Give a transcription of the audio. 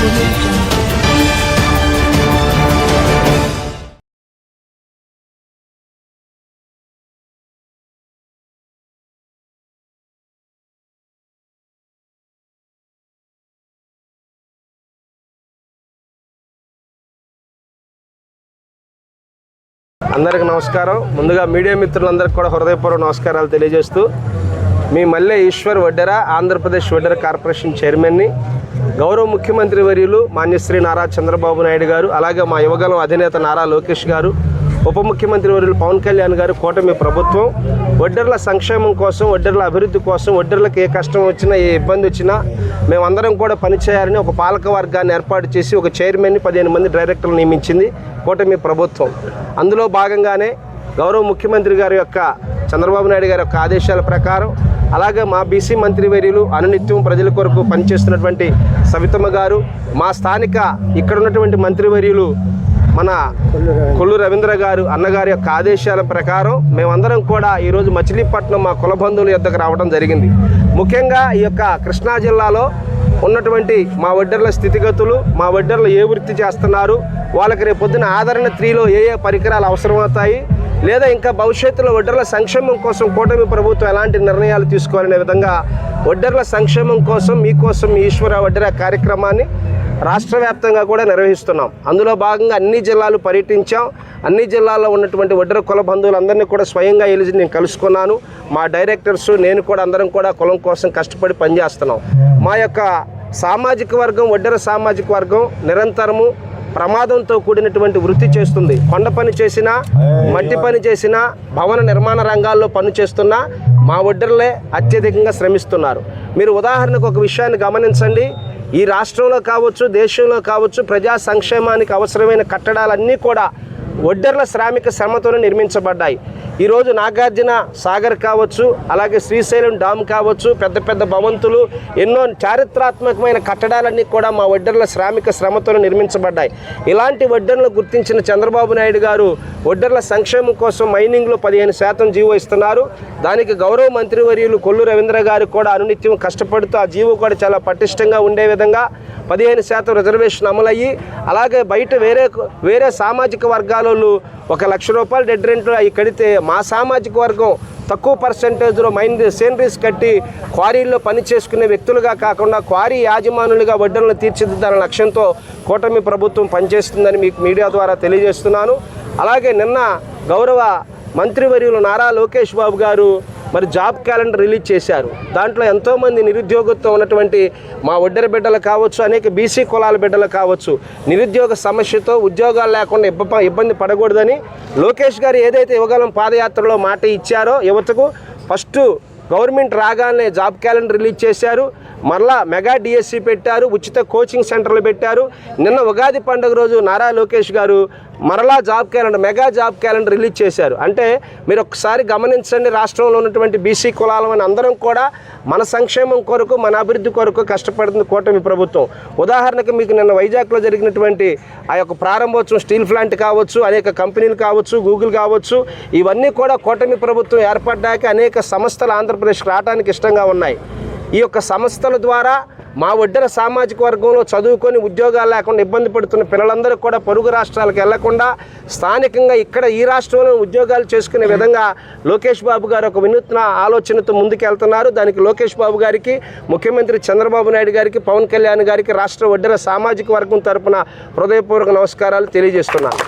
అందరికీ నమస్కారం. ముందుగా మీడియా మిత్రులందరికీ కూడా హృదయపూర్వక నమస్కారాలు తెలియజేస్తూ, మీ మల్లె ఈశ్వర్ వడ్డెర, ఆంధ్రప్రదేశ్ వడ్డెర కార్పొరేషన్ చైర్మన్ని, గౌరవ ముఖ్యమంత్రి వర్యులు మాన్యశ్రీ నారా చంద్రబాబు నాయుడు గారు, అలాగే మా యువగలం అధినేత నారా లోకేష్ గారు, ఉప ముఖ్యమంత్రి వర్యులు పవన్ కళ్యాణ్ గారు, కూటమి ప్రభుత్వం వడ్డెర్ల సంక్షేమం కోసం, వడ్డెర్ల అభివృద్ధి కోసం, వడ్డెర్లకు ఏ కష్టం వచ్చినా, ఏ ఇబ్బంది వచ్చినా మేమందరం కూడా పనిచేయాలని ఒక పాలక వర్గాన్ని ఏర్పాటు చేసి ఒక చైర్మన్ని 15 మంది డైరెక్టర్లు నియమించింది కూటమి ప్రభుత్వం. అందులో భాగంగానే గౌరవ ముఖ్యమంత్రి గారి యొక్క చంద్రబాబు నాయుడు గారి యొక్క ఆదేశాల ప్రకారం, అలాగే మా బీసీ మంత్రివర్యులు అనునిత్యం ప్రజల కొరకు పనిచేస్తున్నటువంటి సవితమ్మ గారు, మా స్థానిక ఇక్కడ ఉన్నటువంటి మంత్రివర్యులు మన కొల్లు రవీంద్ర గారు అన్నగారి యొక్క ఆదేశాల ప్రకారం మేమందరం కూడా ఈరోజు మచిలీపట్నం మా కుల బంధువుల యొద్దకు రావడం జరిగింది. ముఖ్యంగా ఈ యొక్క కృష్ణా జిల్లాలో ఉన్నటువంటి మా వడ్డెర్ల స్థితిగతులు, మా వడ్డెర్లు ఏ వృత్తి చేస్తున్నారు, వాళ్ళకి రేపు పొద్దున ఆదరణ 3లో ఏ పరికరాలు అవసరమవుతాయి, లేదా ఇంకా భవిష్యత్తులో వడ్డెర్ల సంక్షేమం కోసం కూటమి ప్రభుత్వం ఎలాంటి నిర్ణయాలు తీసుకోవాలనే విధంగా వడ్డెర్ల సంక్షేమం కోసం, మీకోసం మీ ఈశ్వర వడ్డెర కార్యక్రమాన్ని రాష్ట్ర వ్యాప్తంగా కూడా నిర్వహిస్తున్నాం. అందులో భాగంగా అన్ని జిల్లాలు పర్యటించాం. అన్ని జిల్లాల్లో ఉన్నటువంటి వడ్డెర కుల బంధువులందరినీ కూడా స్వయంగా వెళ్ళి నేను కలుసుకున్నాను. మా డైరెక్టర్స్, నేను కూడా అందరం కూడా కులం కోసం కష్టపడి పనిచేస్తున్నాం. మా యొక్క సామాజిక వర్గం, వడ్డెర సామాజిక వర్గం నిరంతరము ప్రమాదంతో కూడినటువంటి వృత్తి చేస్తుంది. కొండ పని చేసినా, మట్టి పని చేసినా, భవన నిర్మాణ రంగాల్లో పని చేస్తున్నా మా వడ్డెర్లే అత్యధికంగా శ్రమిస్తున్నారు. మీరు ఉదాహరణకు ఒక విషయాన్ని గమనించండి. ఈ రాష్ట్రంలో కావచ్చు, దేశంలో కావచ్చు, ప్రజా సంక్షేమానికి అవసరమైన కట్టడాలన్నీ కూడా వడ్డెర్ల శ్రామిక శ్రమతోనే నిర్మించబడ్డాయి. ఈరోజు నాగార్జున సాగర్ కావచ్చు, అలాగే శ్రీశైలం డామ్ కావచ్చు, పెద్ద పెద్ద భవంతులు, ఎన్నో చారిత్రాత్మకమైన కట్టడాలన్నీ కూడా మా వడ్డెర్ల శ్రామిక శ్రమతోనే నిర్మించబడ్డాయి. ఇలాంటి వడ్డెర్లను గుర్తించిన చంద్రబాబు నాయుడు గారు వడ్డెర్ల సంక్షేమం కోసం మైనింగ్లో 15% జీవో ఇస్తున్నారు. దానికి గౌరవ మంత్రివర్యులు కొల్లు రవీంద్ర గారు కూడా అనునిత్యం కష్టపడుతూ ఆ జీవో కూడా చాలా పటిష్టంగా ఉండే విధంగా 15% రిజర్వేషన్ అమలయ్యి, అలాగే బయట వేరే సామాజిక వర్గాల వాళ్ళు 1 లక్ష రూపాయలు డెడ్ రెంట్ అవి కడితే మా సామాజిక వర్గం తక్కువ పర్సెంటేజ్లో సేనరీస్ కట్టి క్వారీల్లో పని చేసుకునే వ్యక్తులుగా కాకుండా క్వారీ యాజమానులుగా వడ్డెర్లను తీర్చిదిద్దాలనే లక్ష్యంతో కూటమి ప్రభుత్వం పనిచేస్తుందని మీకు మీడియా ద్వారా తెలియజేస్తున్నాను. అలాగే నిన్న గౌరవ మంత్రివర్యులు నారా లోకేష్ బాబు గారు మరి జాబ్ క్యాలెండర్ రిలీజ్ చేశారు. దాంట్లో ఎంతోమంది నిరుద్యోగంతో ఉన్నటువంటి మా వడ్డెర బిడ్డలు కావచ్చు, అనేక బీసీ కులాల బిడ్డలు కావచ్చు, నిరుద్యోగ సమస్యతో ఉద్యోగాలు లేకుండా ఇబ్బంది పడకూడదని లోకేష్ గారు ఏదైతే యువగలం పాదయాత్రలో మాట ఇచ్చారో యువతకు, ఫస్ట్ గవర్నమెంట్ రాగానే జాబ్ క్యాలెండర్ రిలీజ్ చేశారు. మరలా మెగా డిఎస్సి పెట్టారు, ఉచిత కోచింగ్ సెంటర్లు పెట్టారు. నిన్న ఉగాది పండుగ రోజు నారా లోకేష్ గారు మరలా మెగా జాబ్ క్యాలెండర్ రిలీజ్ చేశారు. అంటే మీరు ఒకసారి గమనించండి, రాష్ట్రంలో ఉన్నటువంటి బీసీ కులాలని అందరం కూడా మన సంక్షేమం కొరకు, మన అభివృద్ధి కొరకు కష్టపడుతుంది కూటమి ప్రభుత్వం. ఉదాహరణకు మీకు నిన్న వైజాగ్లో జరిగినటువంటి ఆ యొక్క ప్రారంభోత్సవం, స్టీల్ ప్లాంట్ కావచ్చు, అనేక కంపెనీలు కావచ్చు, గూగుల్ కావచ్చు, ఇవన్నీ కూడా కూటమి ప్రభుత్వం ఏర్పడ్డాక అనేక సంస్థలు ఆంధ్రప్రదేశ్కి రావడానికి ఇష్టంగా ఉన్నాయి. ఈ యొక్క సంస్థల ద్వారా మా వడ్డెర సామాజిక వర్గంలో చదువుకొని ఉద్యోగాలు లేకుండా ఇబ్బంది పడుతున్న పిల్లలందరూ కూడా పొరుగు రాష్ట్రాలకు వెళ్లకుండా స్థానికంగా ఇక్కడ ఈ రాష్ట్రంలో ఉద్యోగాలు చేసుకునే విధంగా లోకేష్ బాబు గారు ఒక వినూత్న ఆలోచనతో ముందుకెళ్తున్నారు. దానికి లోకేష్ బాబు గారికి, ముఖ్యమంత్రి చంద్రబాబు నాయుడు గారికి, పవన్ కళ్యాణ్ గారికి రాష్ట్ర వడ్డెర సామాజిక వర్గం తరపున హృదయపూర్వక నమస్కారాలు తెలియజేస్తున్నాను.